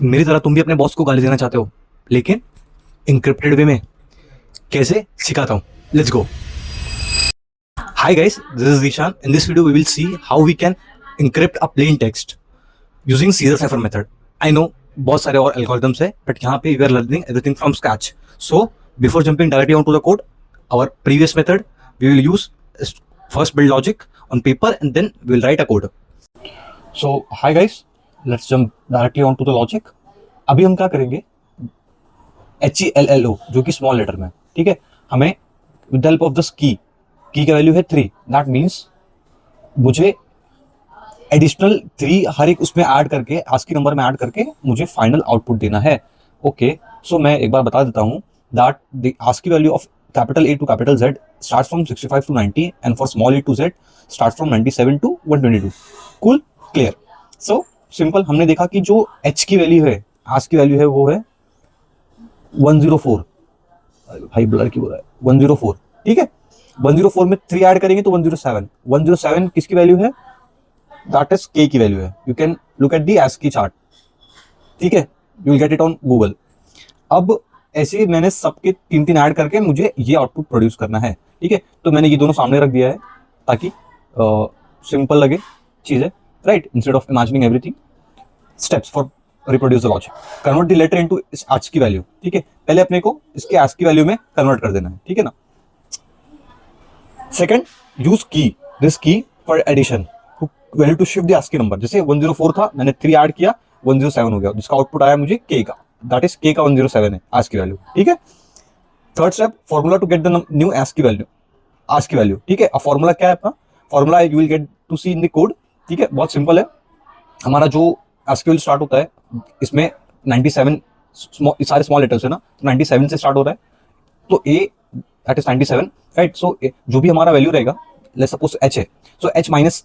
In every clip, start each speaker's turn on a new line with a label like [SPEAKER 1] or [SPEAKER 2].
[SPEAKER 1] मेरी तरह तुम भी अपने बॉस को गाली देना चाहते हो, लेकिन इंक्रिप्टेड वे में। कैसे, सिखाता हूँ। Let's go. Hi guys, this is Dishan. In this video we will see how we can encrypt a plain text using Caesar cipher method. I know बहुत सारे और algorithms है, but यहाँ पे we are learning everything from scratch. So before jumping directly onto the code, our previous method we will use first build logic on paper and then we will write a code. So hi guys, let's jump directly onto the logic. अभी हम क्या करेंगे, HELLO जो कि small letter में, ठीक है, हमें विद हेल्प ऑफ दिस की का वैल्यू है 3. दैट मीन्स मुझे एडिशनल 3 हर एक उसमें ऐड करके, आस्की नंबर में ऐड करके मुझे फाइनल आउटपुट देना है. ओके, सो मैं एक बार बता देता हूँ that the ASCII value of capital A to capital Z starts from 65 to 90 and for small a to Z starts from 97 to 122. Cool, clear. So simple, हमने देखा कि जो H की वैल्यू है, आस्की वैल्यू है, वो है 104. भाई ब्लर क्यों हो रहा है? 104, ठीक है. 104 में 3 ऐड करेंगे तो 107. 107 किसकी वैल्यू है? दैट इज k की वैल्यू है. You can look at the ASCII chart, ठीक है, you will get it on Google. अब ऐसे मैंने सबके 3-3 ऐड करके मुझे ये आउटपुट प्रोड्यूस करना है, ठीक है. तो मैंने ये दोनों सामने रख दिया है ताकि सिंपल लगे चीजें, right, instead of imagining everything. Steps for reproduce the logic. Convert the letter into इस ASCII वैल्यू, ठीक है. पहले अपने को इसके ASCII वैल्यू में कन्वर्ट कर देना है, ठीक है ना. Second, use this key for addition value to shift the ASCII number. जैसे 104 था, मैंने 3 ऐड किया, 107 हो गया, जिसका आउटपुट आया मुझे k का. दैट इज k का 107 है ASCII वैल्यू, ठीक है. Third step, formula to get the new ASCII value, ठीक है. अब फॉर्मूला क्या है अपना? Formula you will get to see in the code, ठीक है. बहुत सिंपल है. हमारा जो ASCII वैल्यू स्टार्ट होता है, इसमें 97 सारे स्मॉल लेटर्स है ना, 97 से स्टार्ट हो रहा है. तो a दैट इज 97, राइट. सो जो भी हमारा वैल्यू रहेगा, लेट्स सपोज h है, सो h माइनस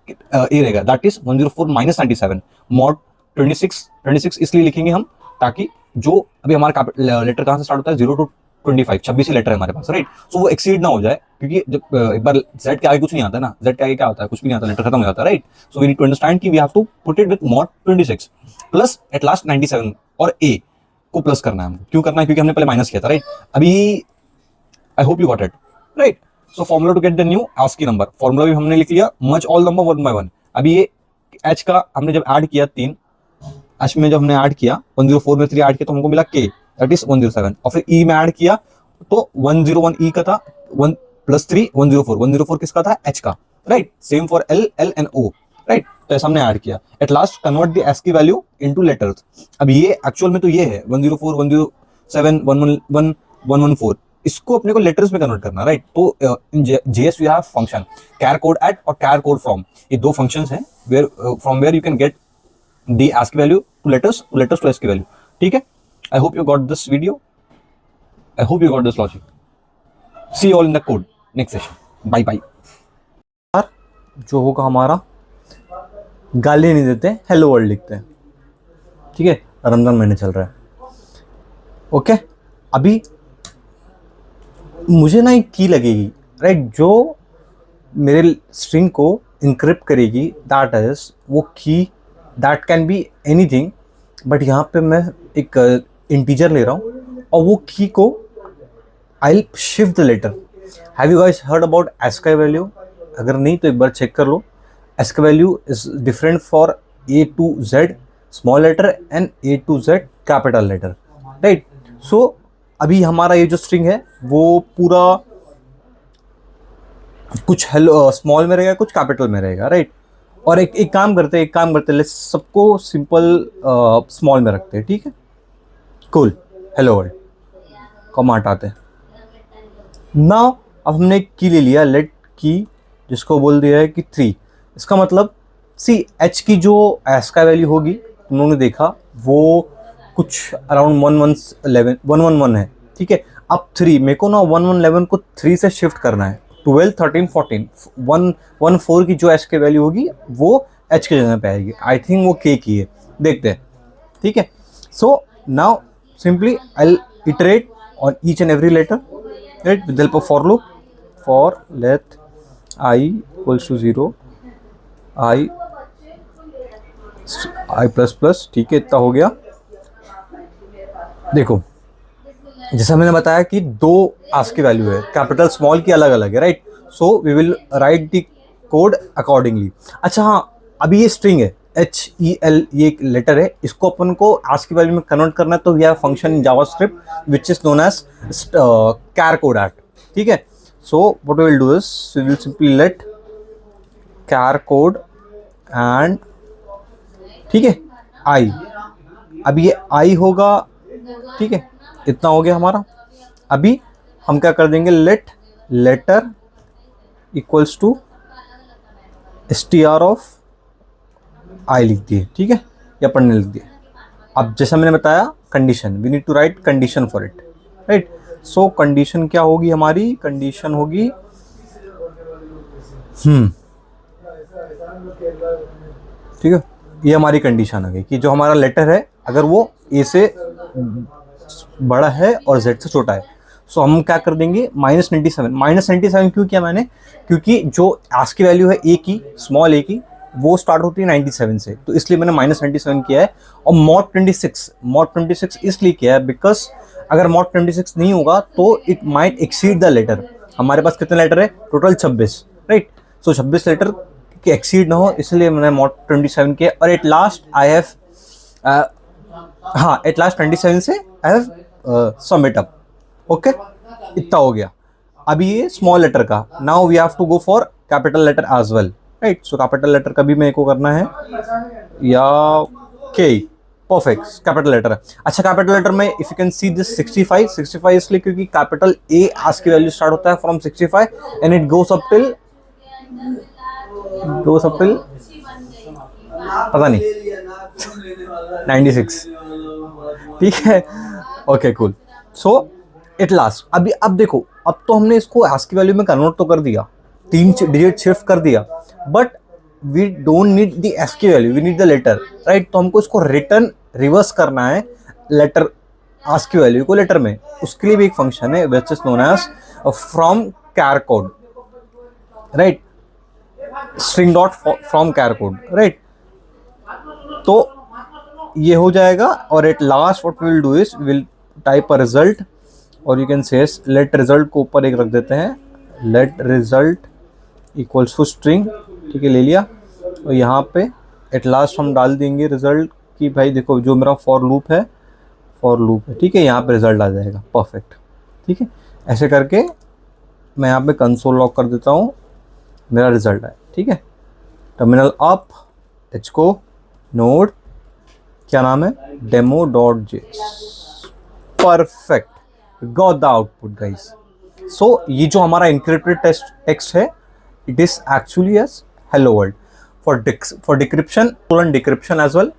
[SPEAKER 1] a रहेगा, दैट इज 104 माइनस 97 मॉड 26 इसलिए लिखेंगे हम ताकि जो अभी हमारा लेटर कहाँ से स्टार्ट होता है, 0 टू 25, 26 लेटर है हमारे पास, राइट. सो वो एक्सीड ना हो जाए, क्योंकि जब एक बार z के आगे कुछ नहीं आता ना, z के आगे क्या होता है, कुछ भी नहीं आता, लेटर खत्म हो जाता है, right. So we need to understand कि we have to put it with mod 26 plus at last 97 और a को प्लस करना है हमको. क्यों करना है? क्योंकि हमने पहले माइनस किया था, राइट. अभी I hope you got it, right. So formula to get the new ASCII number, formula भी हमने लिख लिया. Merge all number 1 by 1. अभी ये h का हमने जब ऐड किया 3, h में जब हमने ऐड किया 104 में 3 ऐड किया तो हमको मिला k, दैट इज 107. और फिर e में ऐड किया तो 101 e का था, 1 प्लस 3 104. 104 किसका था? h का, right. Same for l and o, right. तो ऐसा हमने ऐड किया. At last convert the ASCII value into letters. अब ये एक्चुअल में तो ये है 104 107 111 114, इसको अपने को लेटर्स में कन्वर्ट करना, राइट. तो in JS we have function char code at और char code from. ये दो फंक्शंस हैं where from where you can get the ASCII value to letters to ASCII value, ठीक है. I hope you got this video, I hope you got this logic. See all in the code next session. Bye bye. जो होगा हमारा, गाली नहीं देते, hello world लिखते हैं, ठीक है. रमजान महीने चल रहा है, ओके. अभी मुझे ना एक की लगेगी, राइट, जो मेरे स्ट्रिंग को इंक्रिप्ट करेगी. दैट इज वो की, that can be anything, but यहाँ पे मैं एक इंटीजर ले रहा हूँ और वो की को I will shift the letter. Have you guys heard about ASCII value? अगर नहीं तो एक बार चेक कर लो. ASCII value is different for A to Z small letter and A to Z capital letter, right. So अभी हमारा ये जो स्ट्रिंग है वो पूरा कुछ हेलो स्मॉल में रहेगा, कुछ कैपिटल में रहेगा, राइट. और एक काम करते हैं, लेट्स सबको सिंपल स्मॉल में रखते हैं, ठीक है. कूल, हेलो वर्ल्ड कॉमा हटाते हैं. नाउ अब हमने एक की ले लिया, लेट की, जिसको बोल दिया है कि 3. इसका मतलब सी h की जो ASCII वैल्यू होगी, तुम लोगों ने देखा वो कुछ अराउंड 111 है, ठीक है. अब 3 मेरे को ना 111 को 3 से शिफ्ट करना है. 12 13 14 114 की जो ASCII वैल्यू होगी वो h के जगह पे आएगी. आई थिंक वो k की है, देखते हैं, ठीक है. So now simply I will iterate on each and every letter, right, with help of for loop. For let i equals to 0 i plus plus, ठीक है, इतना हो गया. देखो जैसा मैंने बताया कि दो आस्की वैल्यू है, कैपिटल स्मॉल की अलग अलग है, right. So we will write the code accordingly. अच्छा हाँ, अभी ये स्ट्रिंग है HEL, ये एक लेटर है, इसको अपन को आस्की वैल्यू में कन्वर्ट करना है, तो we have function in JavaScript which is known as char code at, ठीक है। So what we will do is we will simply let char code and, ठीक है, आई। अब ये आई होगा, ठीक है, इतना हो गया हमारा। अभी हम क्या कर देंगे, let letter equals to str of I लिख दिए, ठीक है, या अपन ने लिख दिया। अब जैसा मैंने बताया condition, we need to write condition for it, right. So condition क्या होगी हमारी, कंडीशन होगी ठीक है, ये हमारी कंडीशन आ गई कि जो हमारा लेटर है अगर वो ए से बड़ा है और जेड से छोटा है, सो हम क्या कर देंगे -97। -97 क्यों किया मैंने, क्योंकि जो आस्की वैल्यू है ए की, स्मॉल ए की, वो स्टार्ट होती है 97 से, तो इसलिए मैंने -97 किया है। और मॉड 26 इसलिए किया है बिकॉज अगर मॉड 26 नहीं होगा तो it might exceed the letter. हमारे पास कितने लेटर है, टोटल 26, राइट। सो 26 लेटर के एक्सीड ना हो, इसलिए मैंने मॉड 27 किया। और एट लास्ट आई हैव हाँ, एट लास्ट 27 से I have submit up, okay, इतना हो गया। अभी ये स्मॉल लेटर का, now we have to go for capital letter as well, right. So capital letter का भी मेरे को करना है, या के, परफेक्ट, कैपिटल लेटर है। अच्छा, कैपिटल लेटर में if you can see this 65 इसलिए क्योंकि capital A ASCII value start होता है from 65 and it goes up till पता नहीं 96, ठीक है, okay cool. So at last अभी अब देखो, अब तो हमने इसको आस्की वैल्यू में कन्वर्ट तो कर दिया, 3 डिजिट शिफ्ट कर दिया, but we don't need the ASCII value, we need the letter, right. तो हमको इसको रिटर्न रिवर्स करना है, लेटर आस्की वैल्यू को लेटर में, उसके लिए भी एक फंक्शन है which is known as from char code, right, string dot from char code, right. तो ये हो जाएगा। और at last what we will do is we will type a result, और यू कैन से लेट रिजल्ट को ऊपर एक रख देते हैं, let result equals to string, ठीक है, ले लिया। और यहाँ पे एट लास्ट हम डाल देंगे रिजल्ट कि भाई देखो जो मेरा फॉर लूप है, ठीक है, यहाँ पे रिजल्ट आ जाएगा, परफेक्ट, ठीक है। ऐसे करके मैं यहाँ पे कंसोल लॉक कर देता हूँ, मेरा रिजल्ट है, ठीक है। टर्मिनल अप, एचको नोड, क्या नाम है, demo.js, perfect, got the output guys. So ये जो हमारा इंक्रिप्टेड टेक्स्ट है, it is actually as hello world. For decryption as well,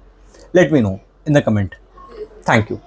[SPEAKER 1] let me know in the comment. Thank you.